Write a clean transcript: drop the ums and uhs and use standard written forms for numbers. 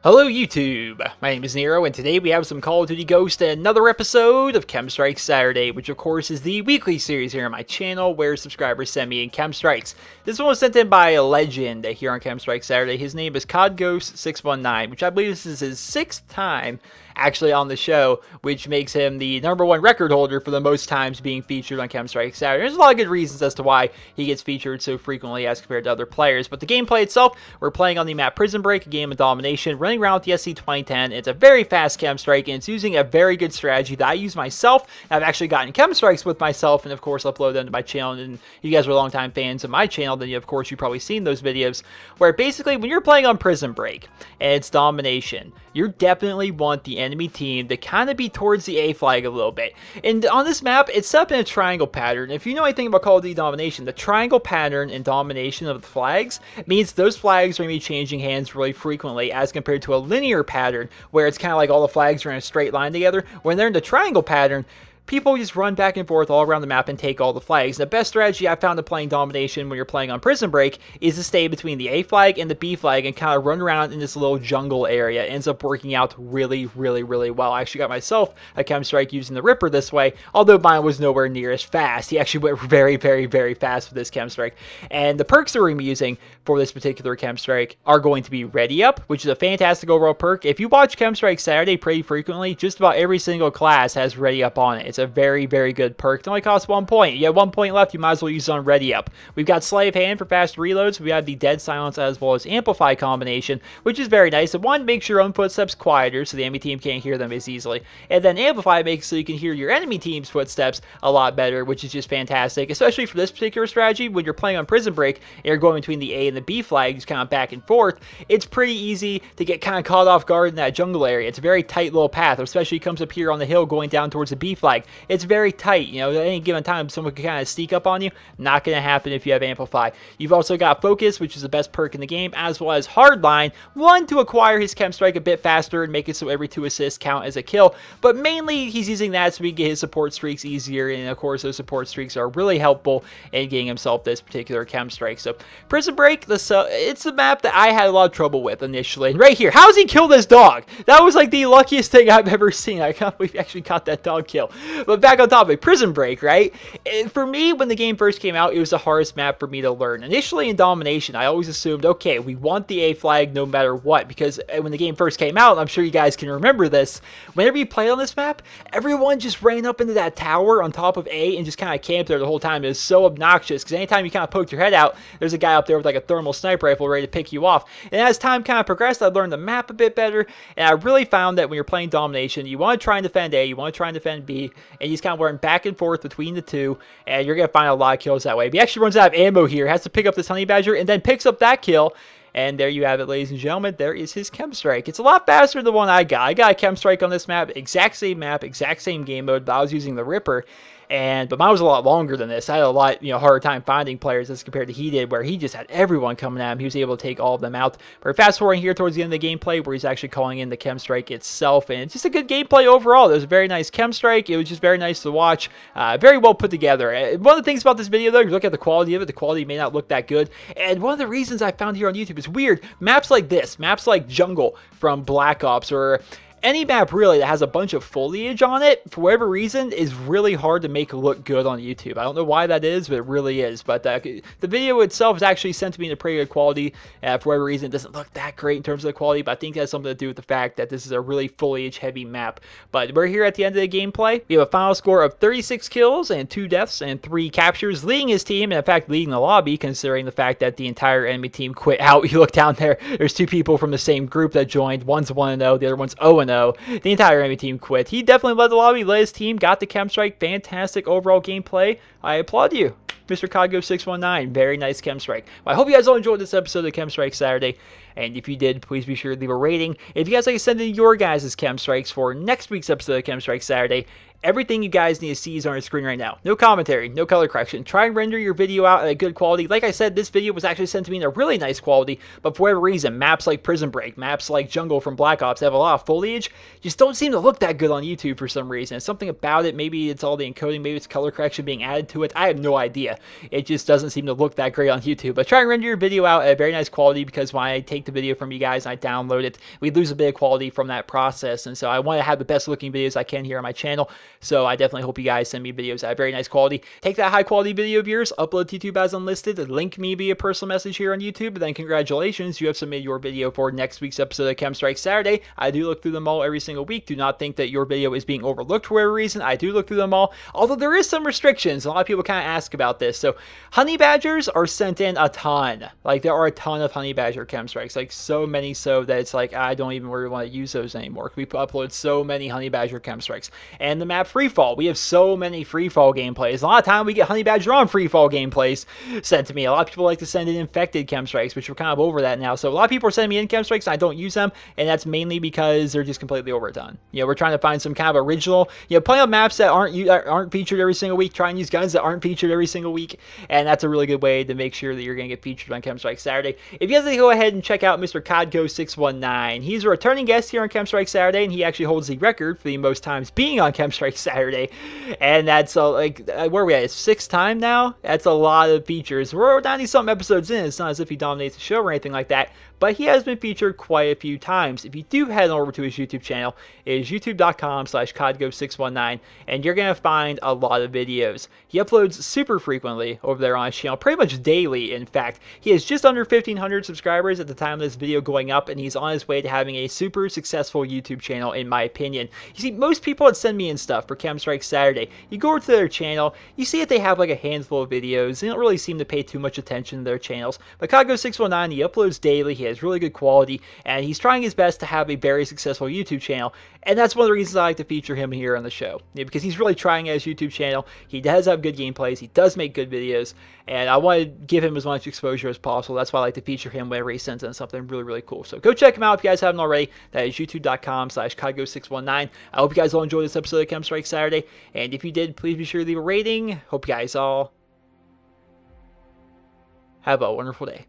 Hello YouTube, my name is Nero, and today we have some Call of Duty Ghosts and another episode of KEM Strike Saturday, which of course is the weekly series here on my channel where subscribers send me in KEM Strikes. This one was sent in by a legend here on KEM Strike Saturday. His name is COD Ghost 619, which I believe this is his 6th time actually on the show, which makes him the #1 record holder for the most times being featured on KEM Strike Saturday. There's a lot of good reasons as to why he gets featured so frequently as compared to other players, but the gameplay itself, we're playing on the map Prison Break, a game of domination, running around with the SC-2010. It's a very fast KEM Strike, and it's using a very good strategy that I use myself. I've actually gotten KEM Strikes with myself, and of course upload them to my channel, and if you guys are longtime fans of my channel, then of course you've probably seen those videos, where basically when you're playing on Prison Break, and it's domination, you definitely want the enemy team to kind of be towards the A flag a little bit. And on this map, it's set up in a triangle pattern. If you know anything about Call of Duty domination, the triangle pattern and domination of the flags means those flags are going to be changing hands really frequently as compared to a linear pattern where it's kind of like all the flags are in a straight line together. When they're in the triangle pattern, people just run back and forth all around the map and take all the flags. The best strategy I've found in playing domination when you're playing on Prison Break is to stay between the A flag and the B flag and kind of run around in this little jungle area. It ends up working out really well. I actually got myself a KEM Strike using the Ripper this way, although mine was nowhere near as fast. He actually went very fast with this KEM Strike. And the perks that we're using for this particular KEM Strike are going to be Ready Up, which is a fantastic overall perk. If you watch KEM Strike Saturday pretty frequently, just about every single class has Ready Up on it. It's a very good perk. It only costs 1 point. You have 1 point left, you might as well use it on Ready Up. We've got Sleight of Hand for fast reloads. We have the Dead Silence as well as Amplify combination, which is very nice. And one makes your own footsteps quieter so the enemy team can't hear them as easily. And then Amplify makes so you can hear your enemy team's footsteps a lot better, which is just fantastic, especially for this particular strategy. When you're playing on Prison Break and you're going between the A and the B flags kind of back and forth, it's pretty easy to get kind of caught off guard in that jungle area. It's a very tight little path, especially comes up here on the hill going down towards the B flag. It's very tight, you know, at any given time someone can kind of sneak up on you. Not going to happen if you have Amplify. You've also got Focus, which is the best perk in the game, as well as Hardline, one to acquire his KEM Strike a bit faster and make it so every 2 assists count as a kill, but mainly he's using that so he can get his support streaks easier, and of course those support streaks are really helpful in getting himself this particular KEM Strike. So Prison Break, it's a map that I had a lot of trouble with initially. And right here, how does he kill this dog? That was like the luckiest thing I've ever seen. I can't believe we actually caught that dog kill. But back on topic, Prison Break, right? And for me, when the game first came out, it was the hardest map for me to learn. Initially in domination, I always assumed, okay, we want the A flag no matter what, because when the game first came out, I'm sure you guys can remember this, whenever you played on this map, everyone just ran up into that tower on top of A and just kind of camped there the whole time. It was so obnoxious, because anytime you kind of poked your head out, there's a guy up there with like a thermal sniper rifle ready to pick you off. And as time kind of progressed, I learned the map a bit better, and I really found that when you're playing domination, you want to try and defend A, you want to try and defend B, and you just kind of learn back and forth between the two, and you're going to find a lot of kills that way. But he actually runs out of ammo here, has to pick up this Honey Badger, and then picks up that kill. And there you have it, ladies and gentlemen. There is his KEM Strike. It's a lot faster than the one I got. I got a KEM Strike on this map, exact same game mode, but I was using the Ripper. But mine was a lot longer than this. I had a lot, harder time finding players as compared to he did, where he just had everyone coming at him. He was able to take all of them out. But fast forwarding here towards the end of the gameplay, where he's actually calling in the KEM Strike itself, and it's just a good gameplay overall. It was a very nice KEM Strike. It was just very nice to watch. Very well put together. One of the things about this video, though, if you look at the quality of it, the quality may not look that good. And one of the reasons I found here on YouTube is weird. Maps like this, maps like Jungle from Black Ops, or any map really that has a bunch of foliage on it, for whatever reason, is really hard to make look good on YouTube. I don't know why that is, but it really is. But the video itself is actually sent to me in a pretty good quality. For whatever reason, it doesn't look that great in terms of the quality, but I think that has something to do with the fact that this is a really foliage-heavy map. But we're here at the end of the gameplay. We have a final score of 36 kills and 2 deaths and 3 captures, leading his team, and in fact, leading the lobby, considering the fact that the entire enemy team quit out. You look down there, there's 2 people from the same group that joined. One's 1-0, the other one's 0-0. The entire enemy team quit. He definitely led the lobby, led his team, got the KEM Strike. Fantastic overall gameplay. I applaud you, Mr. COD Ghost 619. Very nice KEM Strike. Well, I hope you guys all enjoyed this episode of KEM Strike Saturday. And if you did, please be sure to leave a rating. If you guys like to send in your guys' KEM Strikes for next week's episode of KEM Strike Saturday, Everything you guys need to see is on your screen right now. No commentary, no color correction. Try and render your video out at a good quality. Like I said, this video was actually sent to me in a really nice quality, but for whatever reason, maps like Prison Break, maps like Jungle from Black Ops have a lot of foliage, just don't seem to look that good on YouTube for some reason. It's something about it. Maybe it's all the encoding, maybe it's color correction being added to it. I have no idea. It just doesn't seem to look that great on YouTube. But try and render your video out at a very nice quality, because when I take the video from you guys and I download it, we lose a bit of quality from that process. And so I want to have the best looking videos I can here on my channel. So I definitely hope you guys send me videos at very nice quality. Take that high quality video of yours, upload to YouTube as unlisted, link me via personal message here on YouTube, and then congratulations, you have submitted your video for next week's episode of KEM Strike Saturday. I do look through them all every single week. Do not think that your video is being overlooked for whatever reason. I do look through them all, although there is some restrictions. A lot of people kind of ask about this. So honey badgers are sent in a ton. Like, there are a ton of honey badger KEM Strikes, like so many so that it's like I don't even really want to use those anymore. We upload so many honey badger KEM Strikes. And the map Freefall, we have so many Freefall gameplays. A lot of time we get honey badger on Freefall gameplays sent to me. A lot of people like to send in infected KEM Strikes, which we're kind of over that now. So a lot of people are sending me in KEM Strikes and I don't use them, and that's mainly because they're just completely overdone. You know, we're trying to find some kind of original, you know, plenty of maps that aren't featured every single week. Try and use guns that aren't featured every single week, and that's a really good way to make sure that you're going to get featured on KEM Strike Saturday. If you guys like to go ahead and check out Mr. COD619, he's a returning guest here on KEM Strike Saturday, and he actually holds the record for the most times being on KEM Strike Saturday, and that's like, where are we at? It's 6th time now? That's a lot of features. We're 90-something episodes in. It's not as if he dominates the show or anything like that, but he has been featured quite a few times. If you do head over to his YouTube channel, it is youtube.com/COD619, and you're going to find a lot of videos. He uploads super frequently over there on his channel, pretty much daily, in fact. He has just under 1,500 subscribers at the time of this video going up, and he's on his way to having a super successful YouTube channel, in my opinion. You see, most people that send me in stuff for KEM Strike Saturday, you go over to their channel, you see that they have like a handful of videos. They don't really seem to pay too much attention to their channels, but COD619, he uploads daily, he has really good quality, and he's trying his best to have a very successful YouTube channel, and that's one of the reasons I like to feature him here on the show, because he's really trying at his YouTube channel. He does have good gameplays, he does make good videos, and I want to give him as much exposure as possible. That's why I like to feature him whenever he sends in something really, really cool. So go check him out if you guys haven't already. That is youtube.com/COD619. I hope you guys all enjoyed this episode of KEM Strike Saturday, and if you did, please be sure to leave a rating. Hope you guys all have a wonderful day.